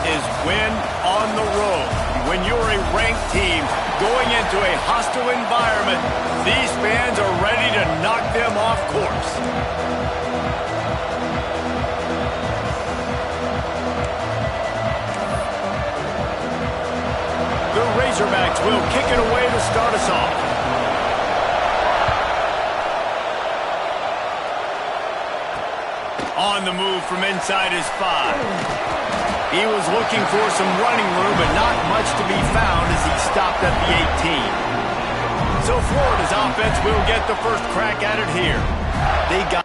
is win on the road. When you're a ranked team going into a hostile environment, these fans are ready to knock them off course. The Razorbacks will kick it away to start us off. On the move from inside his 5. He was looking for some running room, but not much to be found as he stopped at the 18. So Florida's offense will get the first crack at it here. They got...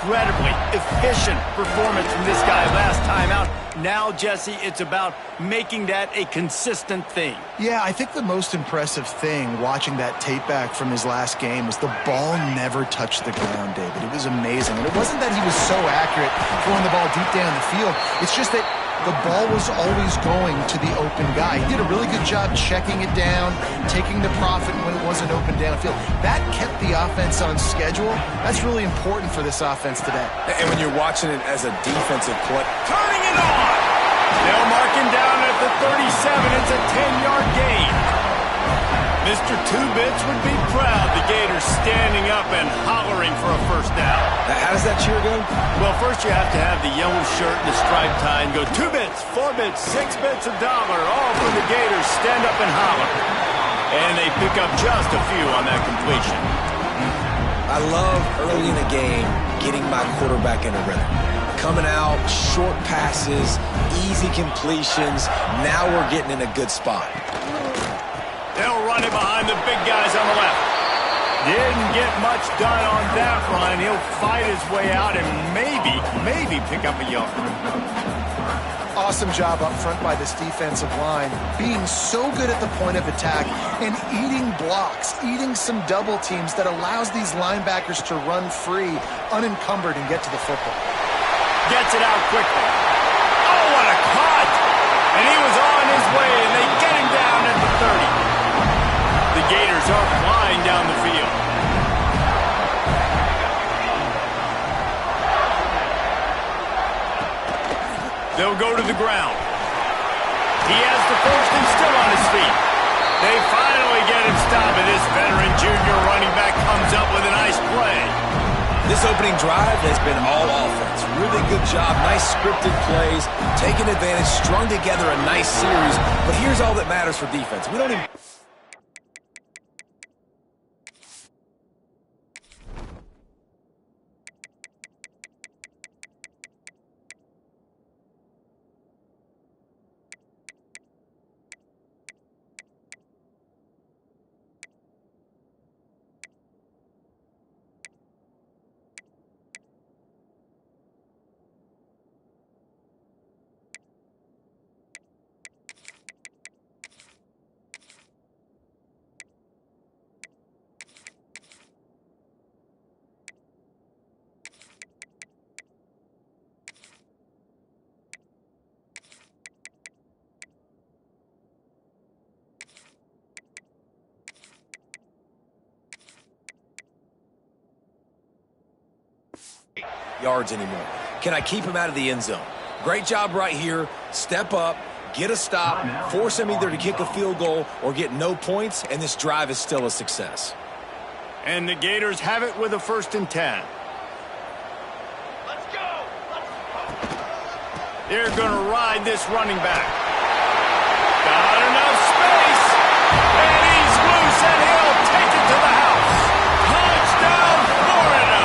Incredibly efficient performance from this guy last time out. Now, Jesse, it's about making that a consistent thing. Yeah, I think the most impressive thing watching that tape back from his last game was the ball never touched the ground, David. It was amazing. And it wasn't that he was so accurate throwing the ball deep down the field. It's just that the ball was always going to the open guy. He did a really good job checking it down, taking the profit when it wasn't open downfield. That kept the offense on schedule. That's really important for this offense today. And when you're watching it as a defensive play. Turning it on! They'll mark him down at the 37. It's a 10-yard gain. Mr. Two-Bits would be proud. The Gators standing up and hollering for a first down. Now, how does that cheer go? Well, first you have to have the yellow shirt and the striped tie and go 2 bits, 4 bits, 6 bits, $1, all for the Gators. Stand up and holler. And they pick up just a few on that completion. I love early in the game getting my quarterback in a rhythm. Coming out, short passes, easy completions. Now we're getting in a good spot. They'll run it behind the big guys on the left. Didn't get much done on that run. He'll fight his way out and maybe pick up a yard. Awesome job up front by this defensive line, being so good at the point of attack and eating blocks, eating some double teams that allows these linebackers to run free, unencumbered, and get to the football. Gets it out quickly. Oh, what a cut! And he was on his way, and they get him down at the 30. The Gators are flying down the field. They'll go to the ground. He has the first and still on his feet. They finally get him stopped, and this veteran junior running back comes up with a nice play. This opening drive has been all offense. Really good job. Nice scripted plays. Taking advantage. Strung together a nice series. But here's all that matters for defense. We don't even... yards anymore. Can I keep him out of the end zone? Great job right here. Step up, get a stop, force him either to kick a field goal or get no points, and this drive is still a success. And the Gators have it with a 1st and 10. Let's go! They're going to ride this running back. Got enough space, and he's loose, and he'll take it to the house. Touchdown, Florida!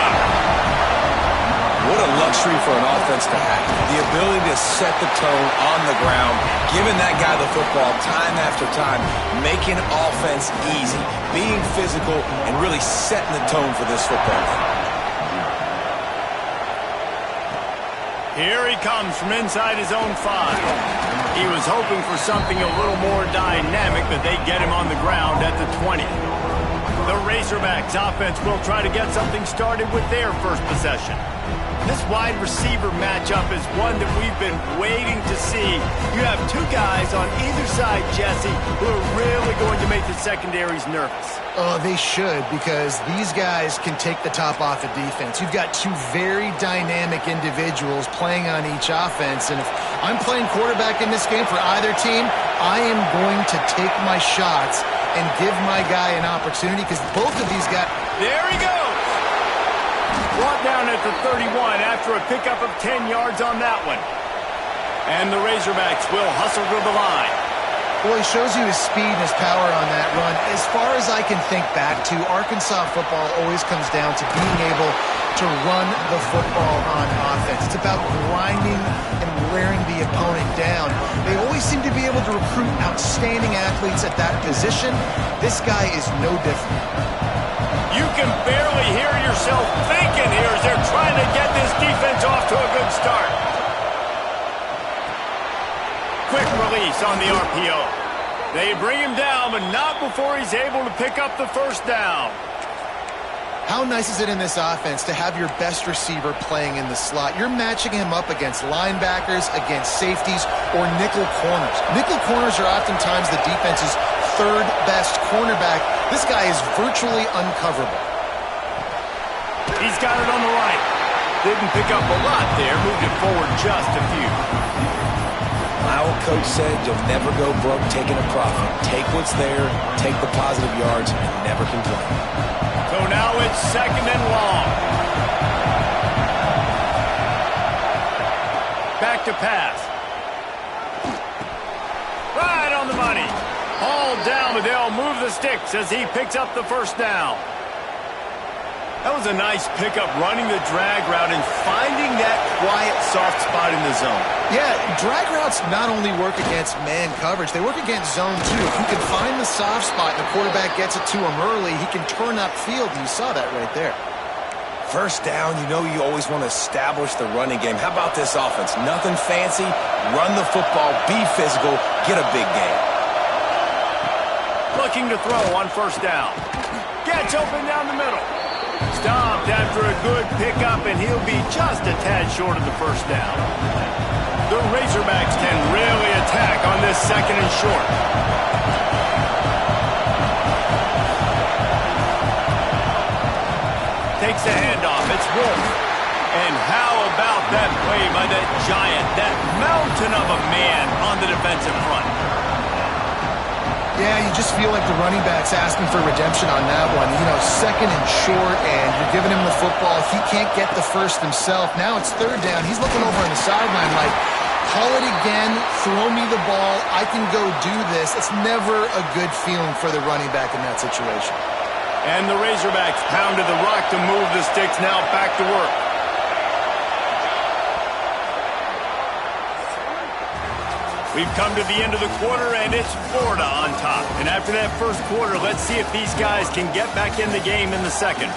What a luxury for an offense to have. The ability to set the tone on the ground, giving that guy the football time after time, making offense easy, being physical, and really setting the tone for this football game. Here he comes from inside his own 5. He was hoping for something a little more dynamic, but they get him on the ground at the 20. The Razorbacks offense will try to get something started with their first possession. This wide receiver matchup is one that we've been waiting to see. You have two guys on either side, Jesse, who are really going to make the secondaries nervous. Oh, they should, because these guys can take the top off of defense. You've got two very dynamic individuals playing on each offense, and if I'm playing quarterback in this game for either team, I am going to take my shots and give my guy an opportunity, because both of these guys... There he goes! Brought down at the 31 after a pickup of 10 yards on that one. And the Razorbacks will hustle to the line. Well, he shows you his speed and his power on that run. As far as I can think back to, Arkansas football always comes down to being able to run the football on offense. It's about grinding and wearing the opponent down. They always seem to be able to recruit outstanding athletes at that position. This guy is no different. You can barely hear yourself thinking here as they're trying to get this defense off to a good start. Quick release on the RPO. They bring him down, but not before he's able to pick up the first down. How nice is it in this offense to have your best receiver playing in the slot? You're matching him up against linebackers, against safeties, or nickel corners. Nickel corners are oftentimes the defense's third best cornerback. This guy is virtually uncoverable. He's got it on the right. Didn't pick up a lot there, moved it forward just a few. My old coach said you'll never go broke taking a profit. Take what's there, take the positive yards, and never complain. So now it's second and long. Back to pass. Right on the money. All down, but they'll move the sticks as he picks up the first down. That was a nice pickup, running the drag route and finding that quiet, soft spot in the zone. Yeah, drag routes not only work against man coverage, they work against zone too. If you can find the soft spot and the quarterback gets it to him early, he can turn upfield, and you saw that right there. First down, you know you always want to establish the running game. How about this offense? Nothing fancy. Run the football, be physical, get a big game. Looking to throw on first down. Gets open down the middle. Stopped after a good pickup, and he'll be just a tad short of the first down. The Razorbacks can really attack on this second and short. Takes the handoff. It's Wolf. And how about that play by that giant, that mountain of a man on the defensive front? Yeah, you just feel like the running back's asking for redemption on that one. You know, second and short, and you're giving him the football. He can't get the first himself. Now it's third down. He's looking over on the sideline like, call it again, throw me the ball, I can go do this. It's never a good feeling for the running back in that situation. And the Razorbacks pounded the rock to move the sticks, now back to work. We've come to the end of the quarter, and it's Florida on top. And after that first quarter, let's see if these guys can get back in the game in the second.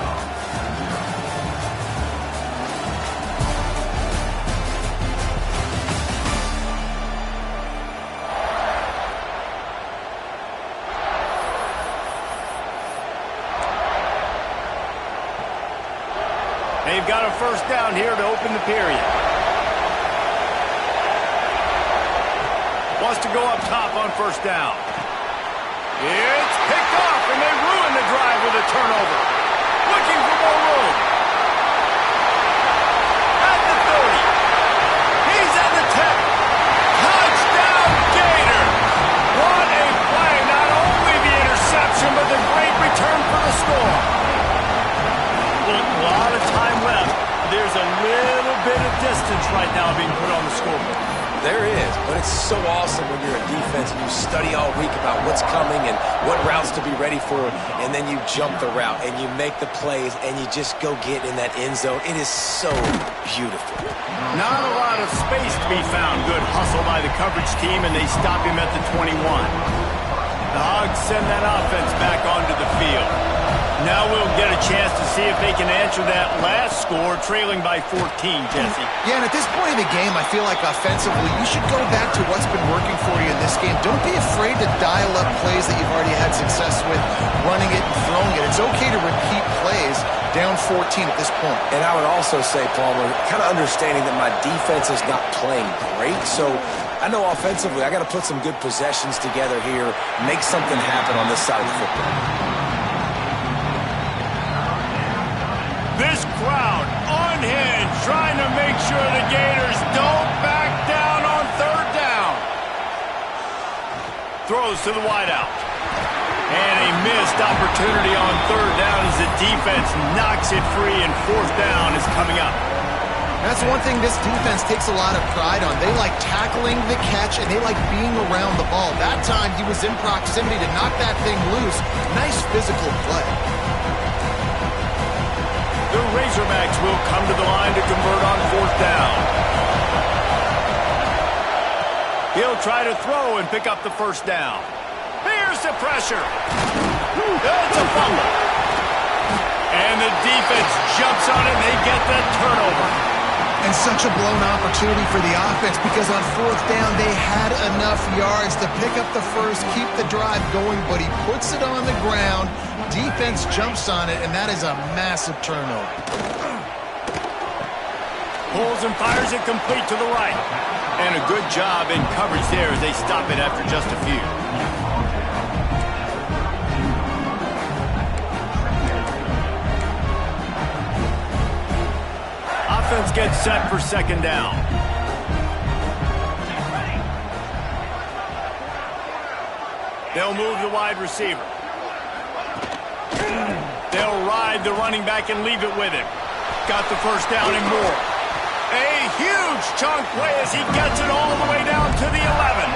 They've got a first down here to open the period. Wants to go up top on first down. It's picked off, and they ruin the drive with a turnover. Looking for more room. At the 30. He's at the 10. Touchdown, Gator. What a play. Not only the interception, but the great return for the score. Look, a lot of time left. There's a little bit of distance right now being put on the scoreboard. There is, but it's so awesome when you're a defense and you study all week about what's coming and what routes to be ready for, and then you jump the route and you make the plays and you just go get in that end zone. It is so beautiful. Not a lot of space to be found. Good hustle by the coverage team, and they stop him at the 21. The Hogs send that offense back onto the field. Now we'll get a chance to see if they can answer that last score, trailing by 14, Jesse. Yeah, and at this point in the game, I feel like offensively, you should go back to what's been working for you in this game. Don't be afraid to dial up plays that you've already had success with, running it and throwing it. it's okay to repeat plays down 14 at this point. And I would also say, Palmer, kind of understanding that my defense is not playing great, so I know offensively I got to put some good possessions together here, make something happen on this side of the football. This crowd unhinged, trying to make sure the Gators don't back down on third down. Throws to the wideout. And a missed opportunity on third down as the defense knocks it free, and fourth down is coming up. That's one thing this defense takes a lot of pride on. They like tackling the catch, and they like being around the ball. That time, he was in proximity to knock that thing loose. Nice physical play. The Razorbacks will come to the line to convert on fourth down. He'll try to throw and pick up the first down. Here's the pressure. It's a fumble. And the defense jumps on it, and they get that turnover. And such a blown opportunity for the offense, because on fourth down they had enough yards to pick up the first, keep the drive going, but he puts it on the ground. Defense jumps on it, and that is a massive turnover. Pulls and fires it complete to the right. And a good job in coverage there as they stop it after just a few. Offense gets set for second down. They'll move the wide receiver. They'll ride the running back and leave it with him. Got the first down and more. A huge chunk play as he gets it all the way down to the 11.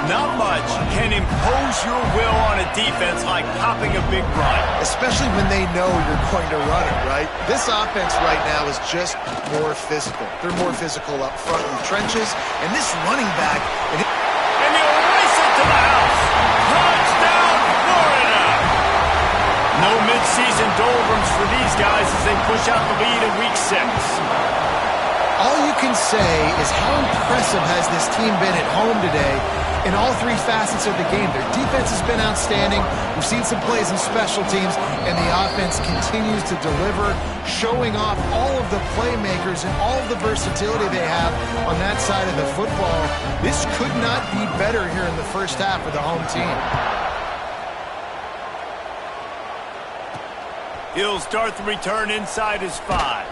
Not much can impose your will on a defense like popping a big run. Especially when they know you're going to run it, right? This offense right now is just more physical. They're more physical up front in the trenches. And this running back... And he'll race it to the house. Touchdown, Florida! No midseason doldrums for these guys as they push out the lead in Week 6. All you can say is how impressive has this team been at home today in all three facets of the game. Their defense has been outstanding. We've seen some plays in special teams, and the offense continues to deliver, showing off all of the playmakers and all of the versatility they have on that side of the football. This could not be better here in the first half for the home team. He'll start the return inside his 5.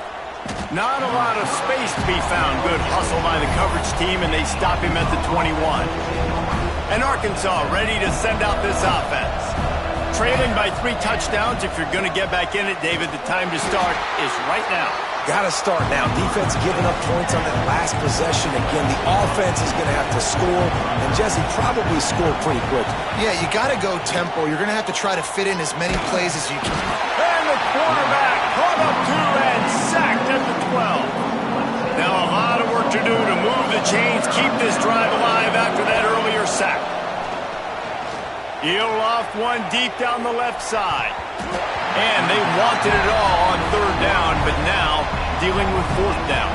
Not a lot of space to be found. Good hustle by the coverage team, and they stop him at the 21. And Arkansas ready to send out this offense. Trailing by 3 touchdowns. If you're going to get back in it, David, the time to start is right now. Got to start now. Defense giving up points on that last possession. Again, the offense is going to have to score, and Jesse probably score pretty quick. Yeah, you got to go tempo. You're going to have to try to fit in as many plays as you can. And the quarterback caught up to and sacked at the 12. Now a lot of work to do to move the chains, keep this drive alive after that earlier sack. He'll loft one deep down the left side. And they wanted it all on third down, but now dealing with fourth down.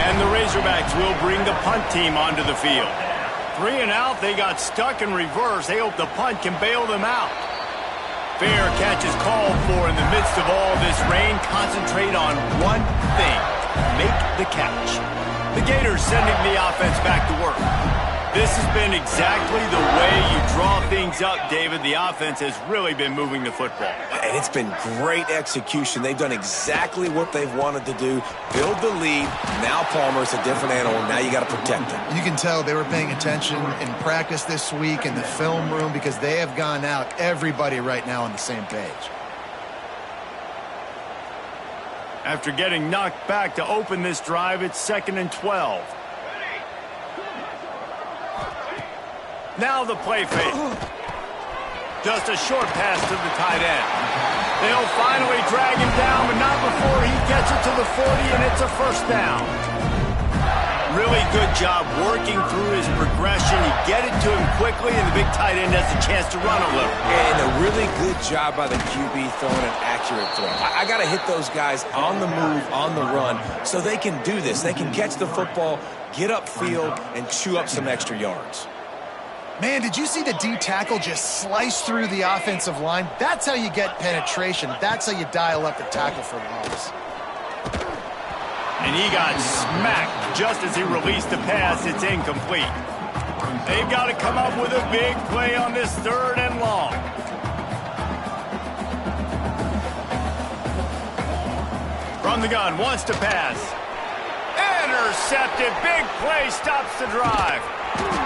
And the Razorbacks will bring the punt team onto the field. 3 and out, they got stuck in reverse. They hope the punt can bail them out. Fair catch is called for in the midst of all this rain. Concentrate on one thing. Make the catch. The Gators sending the offense back to work. This has been exactly the way you draw things up, David. The offense has really been moving the football. And it's been great execution. They've done exactly what they've wanted to do. Build the lead. Now Palmer's a different animal. Now you got to protect him. You can tell they were paying attention in practice this week in the film room, because they have gone out, everybody right now on the same page. After getting knocked back to open this drive, it's 2nd and 12. Now the play fake. Just a short pass to the tight end. They'll finally drag him down, but not before he gets it to the 40, and it's a first down. Really good job working through his progression. You get it to him quickly, and the big tight end has a chance to run a little. And a really good job by the QB throwing an accurate throw. I got to hit those guys on the move, on the run, so they can do this. They can catch the football, get upfield, and chew up some extra yards. Man, did you see the D tackle just slice through the offensive line? That's how you get penetration. That's how you dial up the tackle for loss. And he got smacked just as he released the pass. It's incomplete. They've got to come up with a big play on this 3rd and long. From the gun, wants to pass. Intercepted. Big play, stops the drive.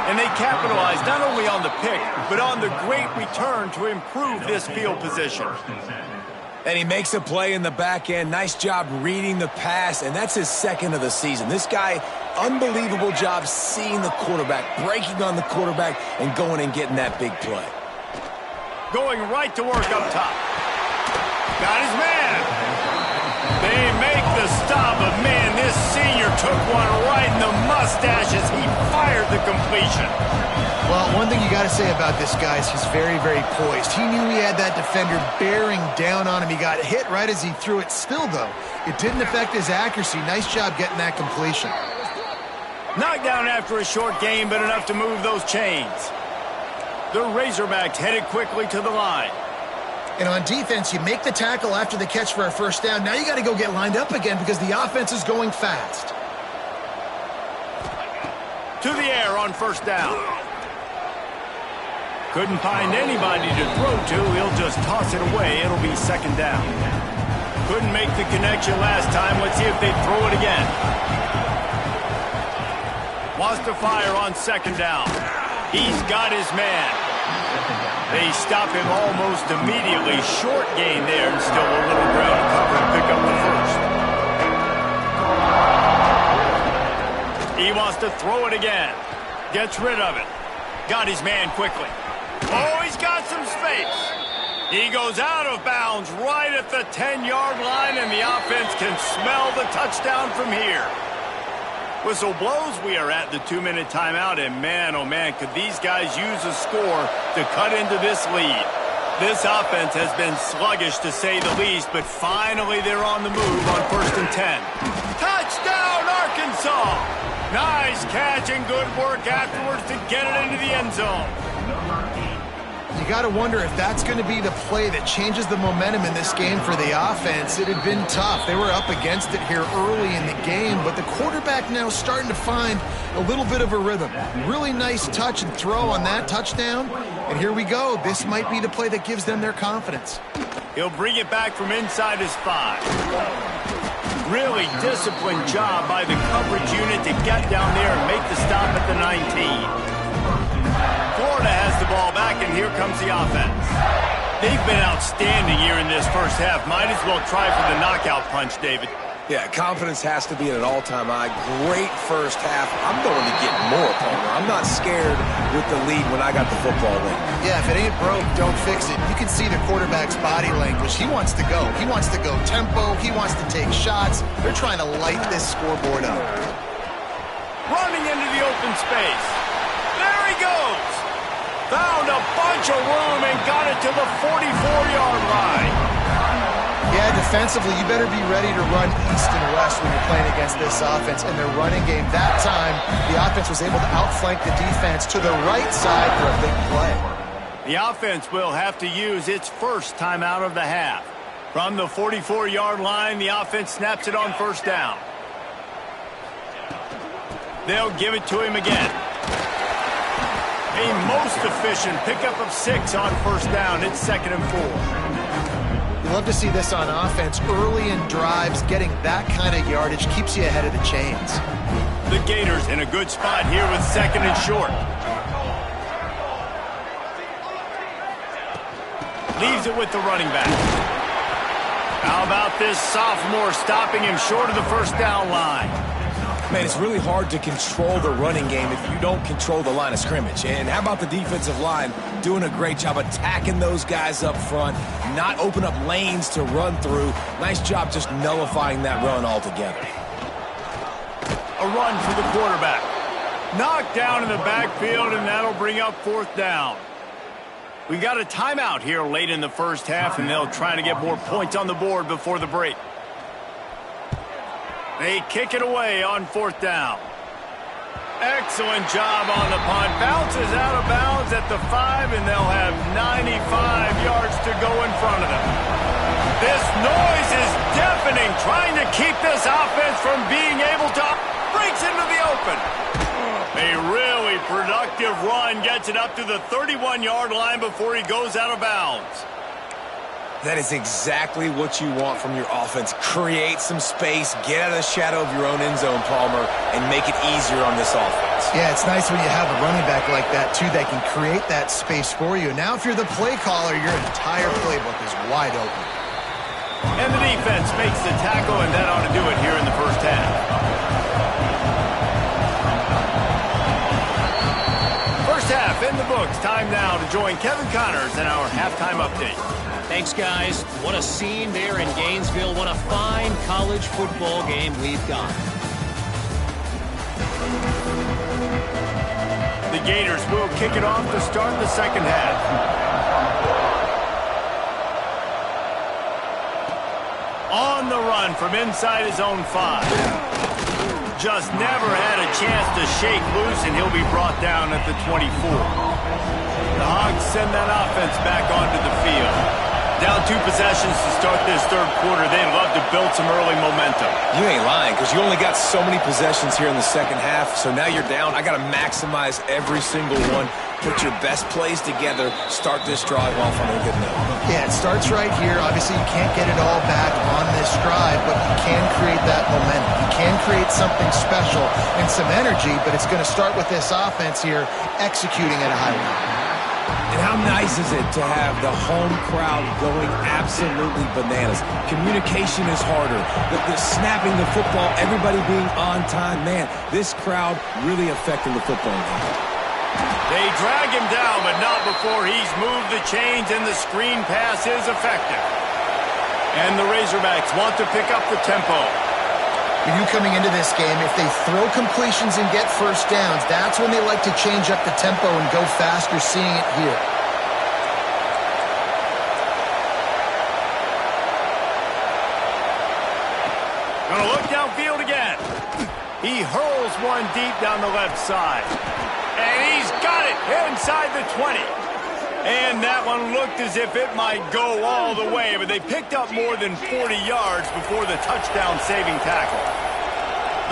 And they capitalize not only on the pick, but on the great return to improve this field position. And he makes a play in the back end. Nice job reading the pass, and that's his 2nd of the season. This guy, unbelievable job seeing the quarterback, breaking on the quarterback, and going and getting that big play. Going right to work up top. Got his man. They make the stop, but man, this senior took one right in the mustache as he fired the completion. Well, one thing you got to say about this guy is he's very, very poised. He knew he had that defender bearing down on him. He got hit right as he threw it. Still, though, it didn't affect his accuracy. Nice job getting that completion. Knocked down after a short game, but enough to move those chains. The Razorbacks headed quickly to the line. And on defense, you make the tackle after the catch for a 1st down. Now you got to go get lined up again because the offense is going fast. To the air on 1st down. Couldn't find anybody to throw to. He'll just toss it away. It'll be 2nd down. Couldn't make the connection last time. Let's see if they throw it again. Wants to fire on 2nd down. He's got his man. They stop him almost immediately. Short gain there and still a little ground cover to pick up the 1st. He wants to throw it again. Gets rid of it. Got his man quickly. Oh, he's got some space. He goes out of bounds right at the 10-yard line, and the offense can smell the touchdown from here. Whistle blows. We are at the 2-minute timeout, and man, oh man, could these guys use a score to cut into this lead. This offense has been sluggish to say the least, but finally they're on the move on 1st and 10. Touchdown, Arkansas! Nice catch and good work afterwards to get it into the end zone. You got to wonder if that's going to be the play that changes the momentum in this game for the offense. It had been tough. They were up against it here early in the game, but the quarterback now starting to find a little bit of a rhythm. Really nice touch and throw on that touchdown. And here we go. This might be the play that gives them their confidence. He'll bring it back from inside his 5. Really disciplined job by the coverage unit to get down there and make the stop at the 19. Florida has the ball back, and here comes the offense. They've been outstanding here in this 1st half. Might as well try for the knockout punch, David. Yeah, confidence has to be at an all-time high. Great 1st half. I'm going to get more, Palmer. I'm not scared with the lead when I got the football late. Yeah, if it ain't broke, don't fix it. You can see the quarterback's body language. He wants to go. He wants to go tempo. He wants to take shots. They're trying to light this scoreboard up. Running into the open space. There he goes. Found a bunch of room and got it to the 44-yard line. Yeah, defensively, you better be ready to run east and west when you're playing against this offense. And their running game, that time, the offense was able to outflank the defense to the right side for a big play. The offense will have to use its 1st timeout of the half. From the 44-yard line, the offense snaps it on 1st down. They'll give it to him again. A most efficient pickup of 6 on 1st down. It's 2nd and 4. You love to see this on offense. Early in drives, getting that kind of yardage keeps you ahead of the chains. The Gators in a good spot here with 2nd and short. Leaves it with the running back. How about this sophomore stopping him short of the 1st down line? Man, it's really hard to control the running game if you don't control the line of scrimmage. And how about the defensive line doing a great job attacking those guys up front, not open up lanes to run through. Nice job just nullifying that run altogether. A run for the quarterback. Knocked down in the backfield, and that'll bring up 4th down. We've got a timeout here late in the 1st half, and they'll try to get more points on the board before the break. They kick it away on 4th down. Excellent job on the punt. Bounces out of bounds at the 5, and they'll have 95 yards to go in front of them. This noise is deafening, trying to keep this offense from being able to breaks into the open. A really productive run gets it up to the 31-yard line before he goes out of bounds. That is exactly what you want from your offense. Create some space, get out of the shadow of your own end zone, Palmer, and make it easier on this offense. Yeah, it's nice when you have a running back like that, too, that can create that space for you. Now, if you're the play caller, your entire playbook is wide open. And the defense makes the tackle, and that ought to do it here in the first half. First half in the books. Time now to join Kevin Connors in our halftime update. Thanks, guys. What a scene there in Gainesville. What a fine college football game we've got. The Gators will kick it off to start the second half. On the run from inside his own 5. Just never had a chance to shake loose, and he'll be brought down at the 24. The Hogs send that offense back onto the field. Down 2 possessions to start this third quarter. They'd love to build some early momentum. You ain't lying, because you only got so many possessions here in the second half, so now you're down. I got to maximize every single one. Put your best plays together. Start this drive off on a good note. Yeah, it starts right here. Obviously, you can't get it all back on this drive, but you can create that momentum. You can create something special and some energy, but it's going to start with this offense here executing at a high level. And how nice is it to have the home crowd going absolutely bananas? Communication is harder. The snapping the football, everybody being on time. Man, this crowd really affecting the football game. They drag him down, but not before he's moved the chains, and the screen pass is effective. And the Razorbacks want to pick up the tempo. For you coming into this game, if they throw completions and get first downs, that's when they like to change up the tempo and go faster, seeing it here. Gonna look downfield again. He hurls one deep down the left side. And he's got it inside the 20. And that one looked as if it might go all the way, but they picked up more than 40 yards before the touchdown-saving tackle.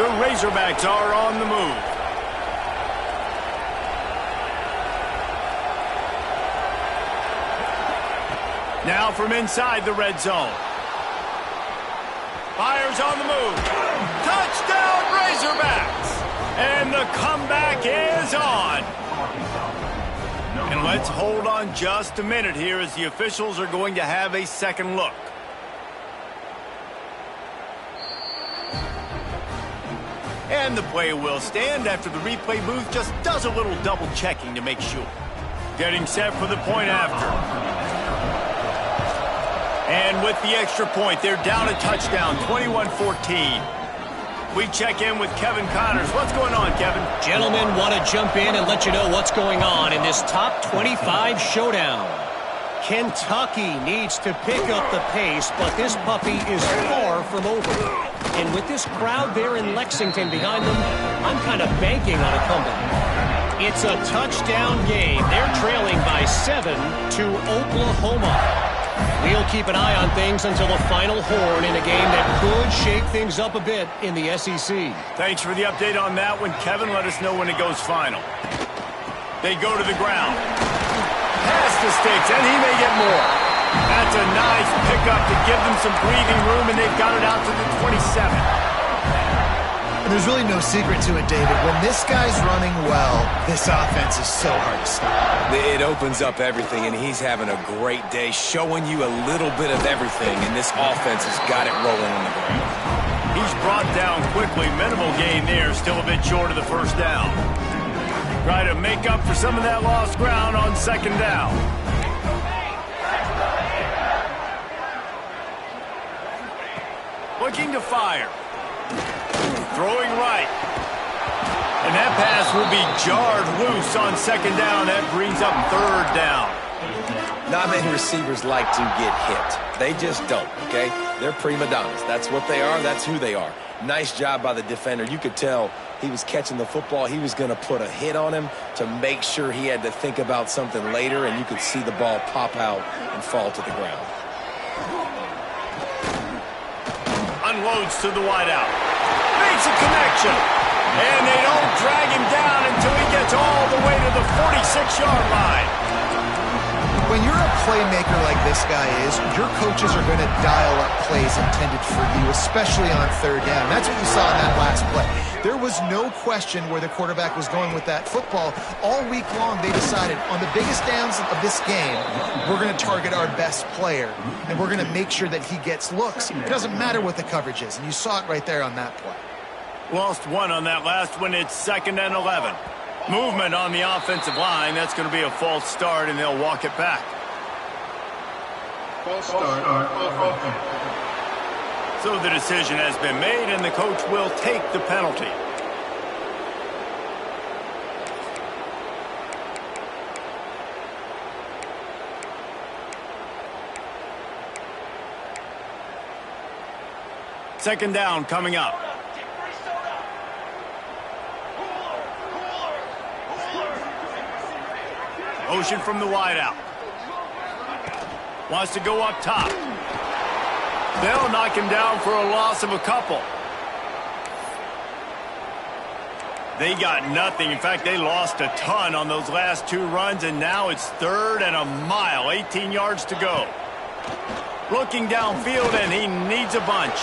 The Razorbacks are on the move. Now from inside the red zone. Fires on the move. Touchdown, Razorbacks! And the comeback is on. And let's hold on just a minute here as the officials are going to have a second look. And the play will stand after the replay booth just does a little double checking to make sure. Getting set for the point after. And with the extra point, they're down a touchdown, 21-14. We check in with Kevin Connors. What's going on, Kevin? Gentlemen, want to jump in and let you know what's going on in this top 25 showdown. Kentucky needs to pick up the pace, but this puppy is far from over. And with this crowd there in Lexington behind them, I'm kind of banking on a comeback. It's a touchdown game. They're trailing by 7 to Oklahoma. We'll keep an eye on things until the final horn in a game that could shake things up a bit in the SEC. Thanks for the update on that one, Kevin. Let us know when it goes final. They go to the ground. Pass the sticks, and he may get more. That's a nice pickup to give them some breathing room, and they've got it out to the 27. And there's really no secret to it, David. When this guy's running well, this offense is so hard to stop. It opens up everything, and he's having a great day, showing you a little bit of everything, and this offense has got it rolling on the ground. He's brought down quickly. Minimal gain there, still a bit short of the first down. Try to make up for some of that lost ground on second down. Looking to fire. Throwing right. And that pass will be jarred loose on second down. That brings up third down. Not many receivers like to get hit. They just don't, okay? They're prima donnas. That's what they are. That's who they are. Nice job by the defender. You could tell he was catching the football, he was going to put a hit on him to make sure he had to think about something later, and you could see the ball pop out and fall to the ground. Unloads to the wideout. Makes a connection. And they don't drag him down until he gets all the way to the 46-yard line. When you're a playmaker like this guy is, your coaches are going to dial up plays intended for you, especially on third down. That's what you saw in that last play. There was no question where the quarterback was going with that football. All week long, they decided on the biggest downs of this game, we're going to target our best player, and we're going to make sure that he gets looks. It doesn't matter what the coverage is, and you saw it right there on that play. Lost one on that last one. It's 2nd and 11. Movement on the offensive line. That's going to be a false start, and they'll walk it back. False start on offense. So the decision has been made, and the coach will take the penalty. Second down coming up. Motion from the wideout. Wants to go up top. They'll knock him down for a loss of a couple. They got nothing. In fact, they lost a ton on those last two runs, and now it's 3rd and a mile. 18 yards to go. Looking downfield, and he needs a bunch.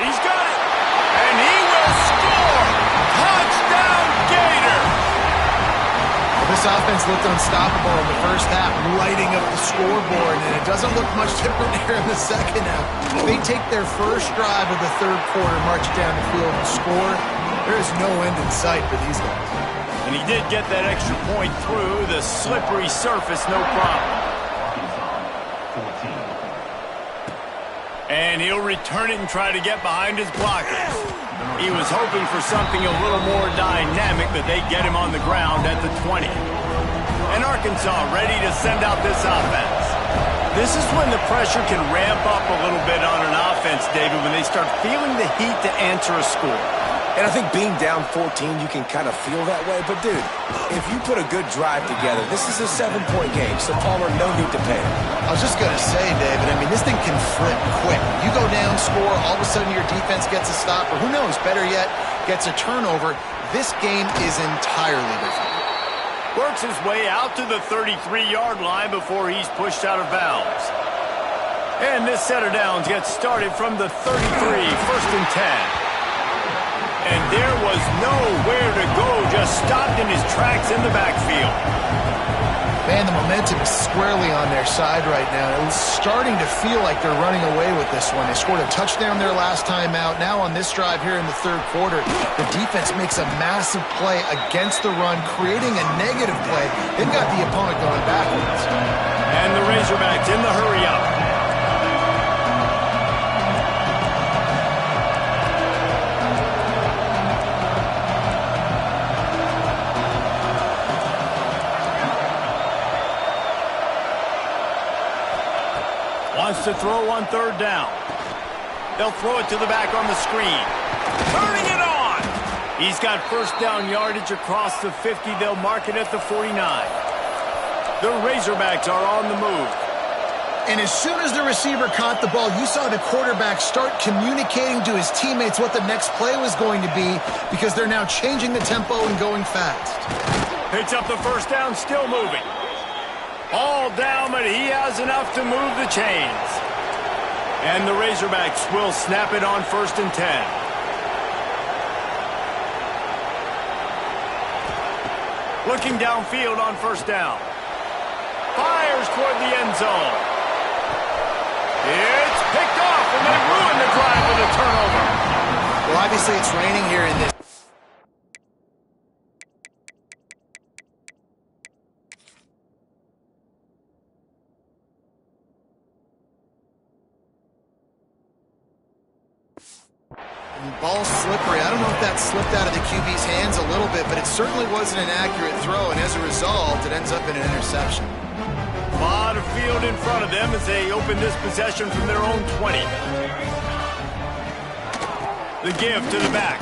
He's got it, and he will score. Touchdown, Gator. This offense looked unstoppable in the first half, lighting up the scoreboard, and it doesn't look much different here in the second half. They take their first drive of the third quarter, march down the field and score. There is no end in sight for these guys. And he did get that extra point through the slippery surface, no problem. And he'll return it and try to get behind his blockers. He was hoping for something a little more dynamic, but they get him on the ground at the 20. And Arkansas ready to send out this offense. This is when the pressure can ramp up a little bit on an offense, David, when they start feeling the heat to answer a score. And I think being down 14, you can kind of feel that way. But, dude, if you put a good drive together, this is a 7-point game, so Palmer, no need to panic. I was just going to say, David, I mean, this thing can flip quick. You go down, score, all of a sudden your defense gets a stop, or who knows, better yet, gets a turnover. This game is entirely different. Works his way out to the 33-yard line before he's pushed out of bounds. And this set of downs gets started from the 33, 1st and 10. And there was nowhere to go, just stopped in his tracks in the backfield. Man, the momentum is squarely on their side right now. It's starting to feel like they're running away with this one. They scored a touchdown their last time out. Now on this drive here in the third quarter, the defense makes a massive play against the run, creating a negative play. They've got the opponent going backwards. And the Razorbacks in the hurry-up. Wants to throw on third down. They'll throw it to the back on the screen. Turning it on. He's got first down yardage across the 50. They'll mark it at the 49. The Razorbacks are on the move. And as soon as the receiver caught the ball, you saw the quarterback start communicating to his teammates what the next play was going to be, because they're now changing the tempo and going fast. Picks up the first down, still moving. All down, but he has enough to move the chains. And the Razorbacks will snap it on 1st and 10. Looking downfield on first down. Fires toward the end zone. It's picked off, and they ruin the drive with a turnover. Well, obviously it's raining here in this. Ball's slippery. I don't know if that slipped out of the QB's hands a little bit, but it certainly wasn't an accurate throw, and as a result, it ends up in an interception. A lot of field in front of them as they open this possession from their own 20. The give to the back.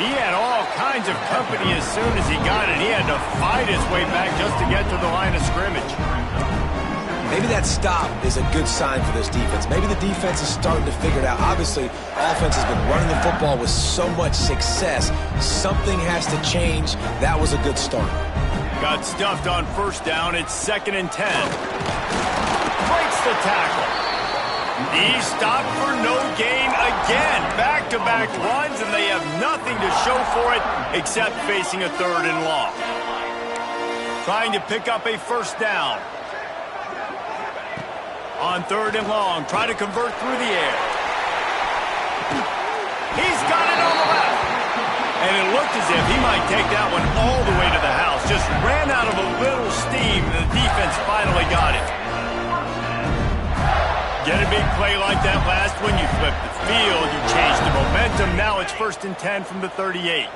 He had all kinds of company as soon as he got it. He had to fight his way back just to get to the line of scrimmage. Maybe that stop is a good sign for this defense. Maybe the defense is starting to figure it out. Obviously, offense has been running the football with so much success. Something has to change. That was a good start. Got stuffed on first down. It's 2nd and 10. Breaks the tackle. He stopped for no gain again. Back-to-back runs, and they have nothing to show for it except facing a 3rd and long. Trying to pick up a first down. On 3rd and long, try to convert through the air. He's got it on the left. And it looked as if he might take that one all the way to the house. Just ran out of a little steam. The defense finally got it. Get a big play like that last one, you flip the field, you change the momentum. Now it's 1st and 10 from the 38.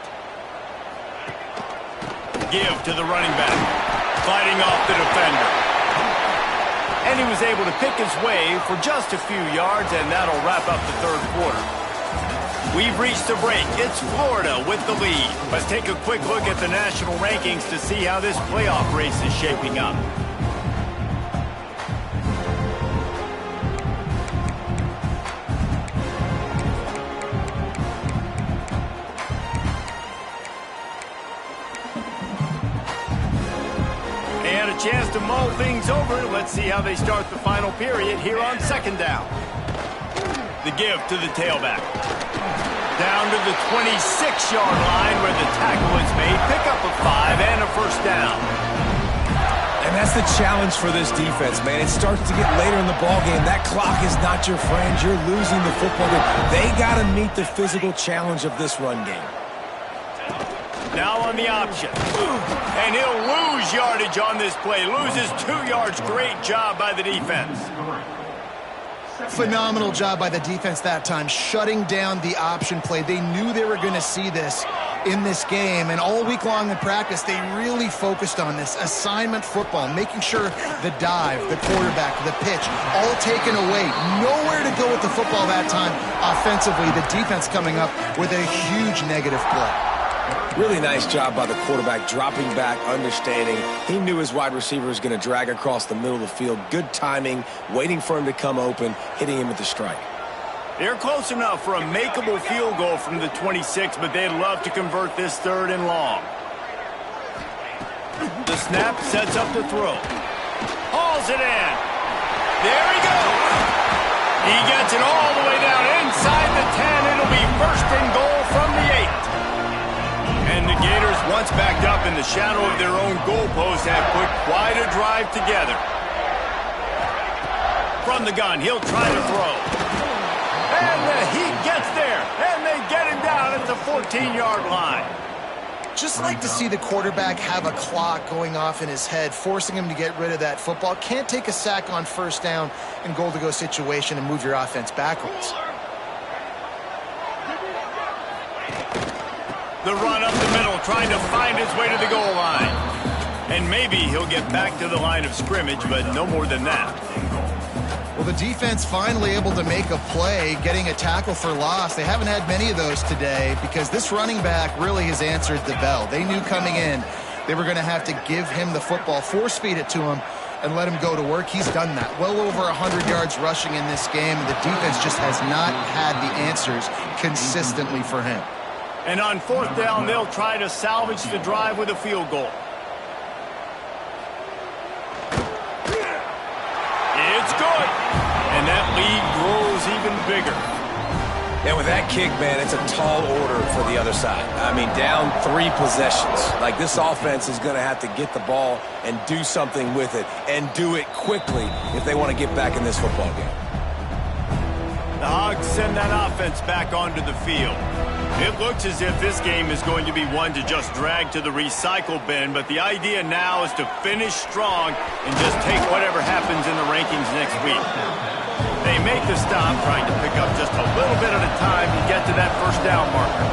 Give to the running back. Fighting off the defender. And he was able to pick his way for just a few yards, and that'll wrap up the 3rd quarter. We've reached a break. It's Florida with the lead. Let's take a quick look at the national rankings to see how this playoff race is shaping up. And a chance to mull things over. Let's see how they start the final period here on 2nd down. The give to the tailback. Down to the 26-yard line where the tackle is made. Pick up a 5 and a first down. And that's the challenge for this defense, man. It starts to get later in the ballgame. That clock is not your friend. You're losing the football game. They got to meet the physical challenge of this run game. Now on the option. And he'll lose yardage on this play. Loses 2 yards. Great job by the defense. Phenomenal job by the defense that time, shutting down the option play. They knew they were going to see this in this game, and all week long in practice, they really focused on this assignment football, making sure the dive, the quarterback, the pitch, all taken away. Nowhere to go with the football that time offensively. The defense coming up with a huge negative play. Really nice job by the quarterback, dropping back, understanding. He knew his wide receiver was going to drag across the middle of the field. Good timing, waiting for him to come open, hitting him with the strike. They're close enough for a makeable field goal from the 26, but they'd love to convert this 3rd and long. The snap sets up the throw. Hauls it in. There he goes. He gets it all the way down inside the 10. It'll be 1st and goal from the 8. And the Gators, once backed up in the shadow of their own goalpost, have put quite a drive together. From the gun, he'll try to throw. And he gets there, and they get him down at the 14-yard line. Just like to see the quarterback have a clock going off in his head, forcing him to get rid of that football. Can't take a sack on first down in goal-to-go situation and move your offense backwards. The run up the middle, trying to find his way to the goal line. And maybe he'll get back to the line of scrimmage, but no more than that. Well, the defense finally able to make a play, getting a tackle for loss. They haven't had many of those today because this running back really has answered the bell. They knew coming in they were going to have to give him the football, force feed it to him, and let him go to work. He's done that. Well over 100 yards rushing in this game. The defense just has not had the answers consistently for him. And on 4th down, they'll try to salvage the drive with a field goal. It's good. And that lead grows even bigger. And with that kick, man, it's a tall order for the other side. I mean, down 3 possessions. Like, this offense is going to have to get the ball and do something with it, and do it quickly if they want to get back in this football game. The Hogs send that offense back onto the field. It looks as if this game is going to be one to just drag to the recycle bin, but the idea now is to finish strong and just take whatever happens in the rankings next week. They make the stop, trying to pick up just a little bit at a time to get to that first down marker.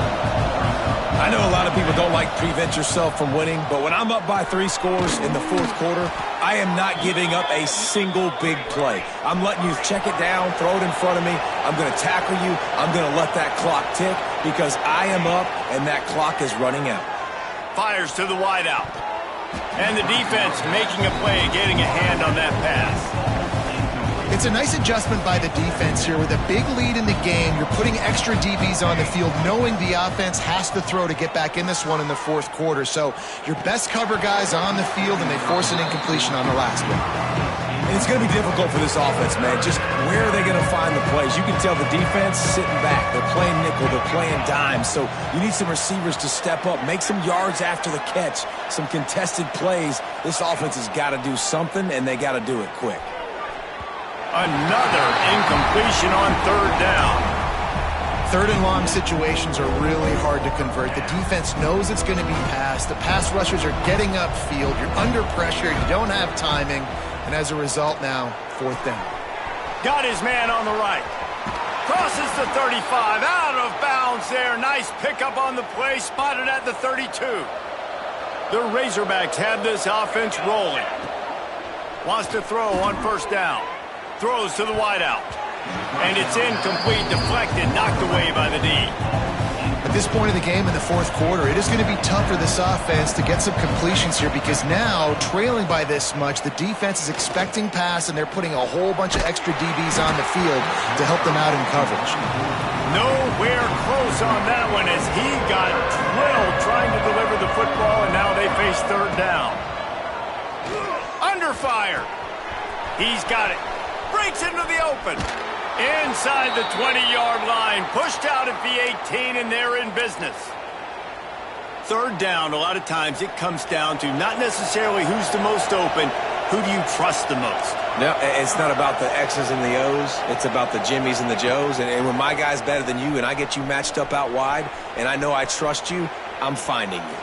I know a lot of people don't like prevent yourself from winning, but when I'm up by 3 scores in the fourth quarter, I am not giving up a single big play. I'm letting you check it down, throw it in front of me. I'm going to tackle you. I'm going to let that clock tick because I am up and that clock is running out. Fires to the wideout. And the defense making a play, getting a hand on that pass. It's a nice adjustment by the defense here. With a big lead in the game, you're putting extra DBs on the field, knowing the offense has to throw to get back in this one in the fourth quarter. So your best cover guys on the field, and they force an incompletion on the last one. And it's going to be difficult for this offense, man. Just where are they going to find the plays? You can tell the defense sitting back. They're playing nickel. They're playing dime. So you need some receivers to step up, make some yards after the catch, some contested plays. This offense has got to do something, and they got to do it quick. Another incompletion on third down. Third and long situations are really hard to convert. The defense knows it's going to be passed. The pass rushers are getting upfield. You're under pressure. You don't have timing. And as a result now, fourth down. Got his man on the right. Crosses the 35. Out of bounds there. Nice pickup on the play. Spotted at the 32. The Razorbacks have this offense rolling. Wants to throw on first down. Throws to the wideout. And it's incomplete, deflected, knocked away by the D. At this point in the game in the fourth quarter, it is going to be tough for this offense to get some completions here because now, trailing by this much, the defense is expecting pass, and they're putting a whole bunch of extra DBs on the field to help them out in coverage. Nowhere close on that one as he got drilled trying to deliver the football, and now they face third down. Under fire. He's got it. Breaks into the open. Inside the 20-yard line. Pushed out at the 18, and they're in business. Third down, a lot of times it comes down to not necessarily who's the most open, who do you trust the most? No, it's not about the X's and the O's. It's about the Jimmys and the Joes. And when my guy's better than you and I get you matched up out wide and I know I trust you, I'm finding you.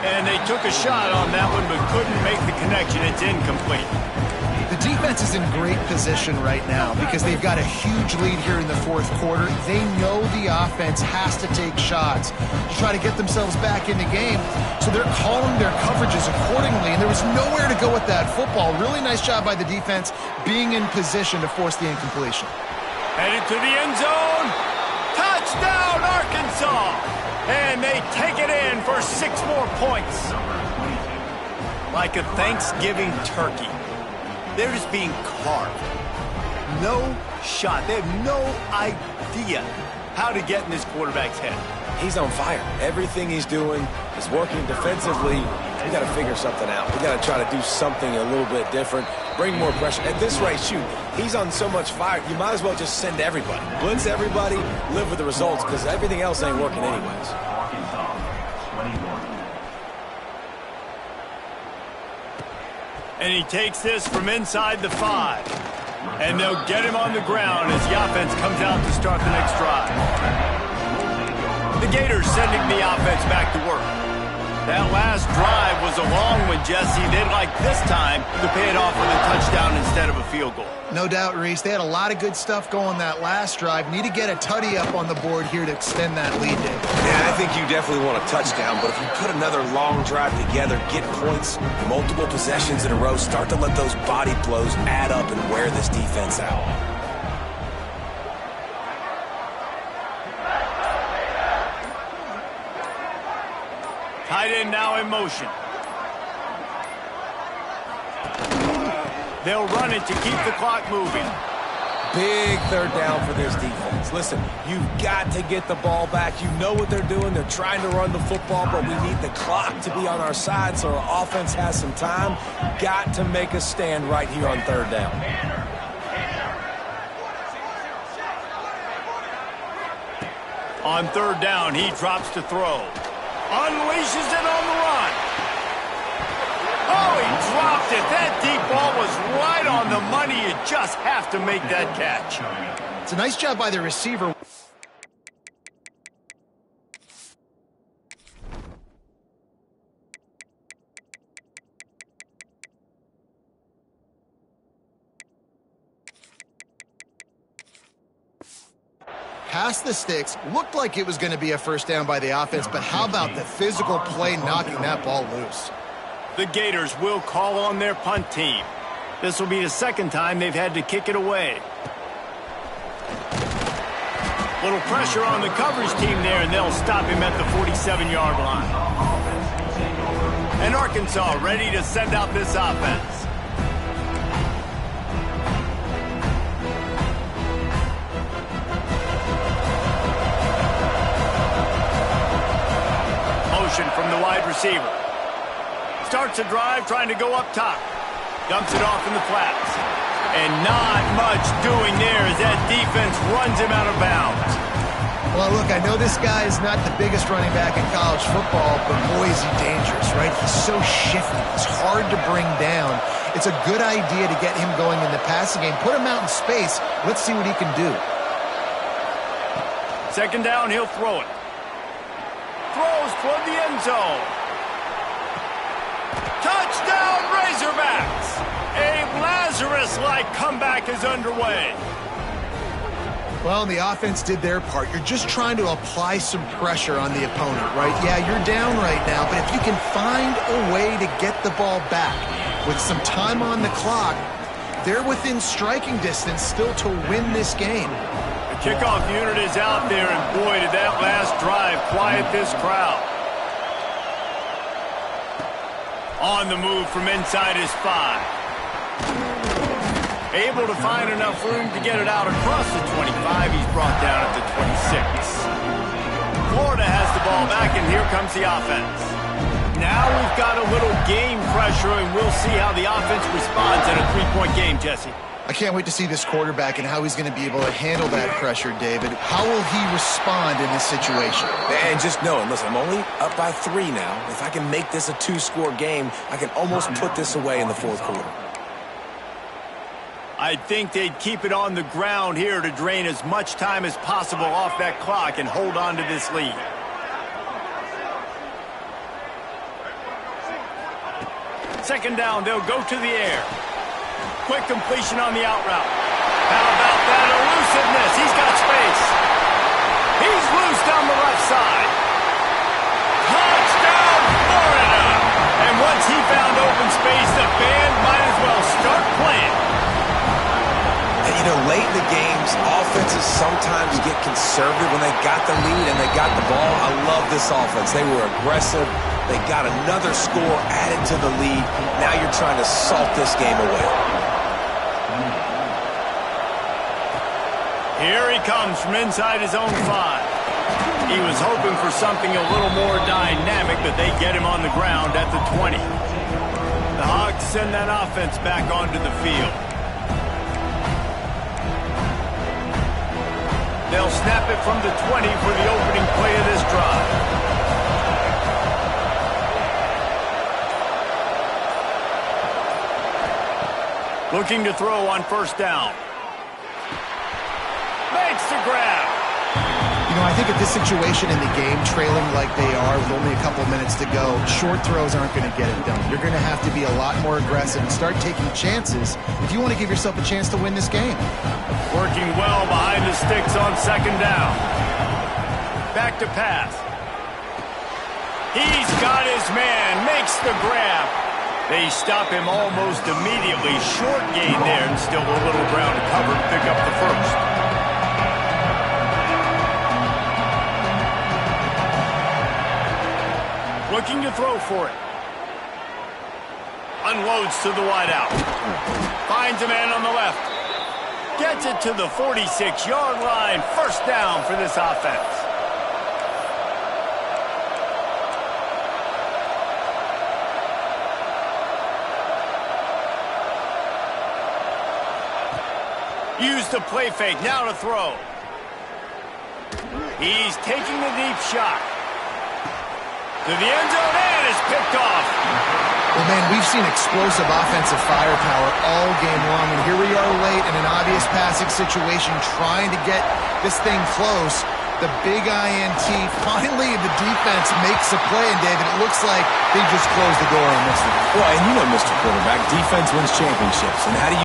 And they took a shot on that one but couldn't make the connection. It's incomplete. The defense is in great position right now because they've got a huge lead here in the fourth quarter. They know the offense has to take shots to try to get themselves back in the game. So they're calling their coverages accordingly, and there was nowhere to go with that football. Really nice job by the defense being in position to force the incompletion. Headed to the end zone. Touchdown, Arkansas. And they take it in for 6 more points. Like a Thanksgiving turkey. They're just being carved. No shot. They have no idea how to get in this quarterback's head. He's on fire. Everything he's doing is working defensively. We got to figure something out. We got to try to do something a little bit different. Bring more pressure. At this rate, shoot, he's on so much fire, you might as well just send everybody. Blitz everybody, live with the results, because everything else ain't working anyways. And he takes this from inside the 5. And they'll get him on the ground as the offense comes out to start the next drive. The Gators sending the offense back to work. That last drive was a long one, Jesse. They'd like this time to pay it off with a touchdown instead of a field goal. No doubt, Reese. They had a lot of good stuff going that last drive. Need to get a tutty up on the board here to extend that lead, Dave. Yeah, I think you definitely want a touchdown, but if you put another long drive together, get points, multiple possessions in a row, start to let those body blows add up and wear this defense out. Tight end now in motion. They'll run it to keep the clock moving. Big third down for this defense. Listen, you've got to get the ball back. You know what they're doing. They're trying to run the football, but we need the clock to be on our side so our offense has some time. Got to make a stand right here on third down. On third down, he drops to throw. Unleashes it on the run. Oh, he dropped it. That deep ball was right on the money. You just have to make that catch. It's a nice job by the receiver. past the sticks. Looked like it was going to be a first down by the offense, but how about the physical play knocking that ball loose? The Gators will call on their punt team. This will be the second time they've had to kick it away. Little pressure on the coverage team there, and they'll stop him at the 47-yard line. And Arkansas ready to send out this offense. Motion from the wide receiver. Starts a drive trying to go up top. Dumps it off in the flats. And not much doing there as that defense runs him out of bounds. Well, look, I know this guy is not the biggest running back in college football, but boy, is he dangerous, right? He's so shifty. He's hard to bring down. It's a good idea to get him going in the passing game. Put him out in space. Let's see what he can do. Second down, he'll throw it. Throws toward the end zone. Touchdown, Razorbacks! A Lazarus-like comeback is underway. Well, the offense did their part. You're just trying to apply some pressure on the opponent, right? Yeah, you're down right now, but if you can find a way to get the ball back with some time on the clock, they're within striking distance still to win this game. The kickoff unit is out there, and boy, did that last drive quiet this crowd. On the move from inside his 5. Able to find enough room to get it out across the 25. He's brought down at the 26. Florida has the ball back, and here comes the offense. Now we've got a little game pressure, and we'll see how the offense responds in a 3-point game, Jesse. I can't wait to see this quarterback and how he's going to be able to handle that pressure, David. How will he respond in this situation? And just knowing, listen, I'm only up by 3 now. If I can make this a 2-score game, I can almost put this away in the fourth quarter. I think they'd keep it on the ground here to drain as much time as possible off that clock and hold on to this lead. Second down, they'll go to the air. Quick completion on the out route. How about that elusiveness? He's got space. He's loose down the left side. Touchdown, Florida! And once he found open space, the band might as well start playing. And, you know, late in the games, offenses sometimes get conservative when they got the lead and they got the ball. I love this offense. They were aggressive. They got another score added to the lead. Now you're trying to salt this game away. Here he comes from inside his own 5. He was hoping for something a little more dynamic, but they get him on the ground at the 20. The Hogs send that offense back onto the field. They'll snap it from the 20 for the opening play of this drive. Looking to throw on first down. Makes the grab. You know, I think at this situation in the game, trailing like they are with only a couple minutes to go, short throws aren't going to get it done. You're going to have to be a lot more aggressive and start taking chances if you want to give yourself a chance to win this game. Working well behind the sticks on second down. Back to pass. He's got his man. Makes the grab. They stop him almost immediately. Short gain there, and still a little ground to cover to pick up the first. Looking to throw for it. Unloads to the wideout. Finds a man on the left. Gets it to the 46-yard line. First down for this offense. Use the play fake. Now to throw. He's taking the deep shot. To the end zone, and is picked off. Well, man, we've seen explosive offensive firepower all game long, and here we are late in an obvious passing situation trying to get this thing close. The big INT, finally the defense makes a play, and David, it looks like they just closed the door on this one. Well, and you know, Mr. Quarterback, defense wins championships, and how do you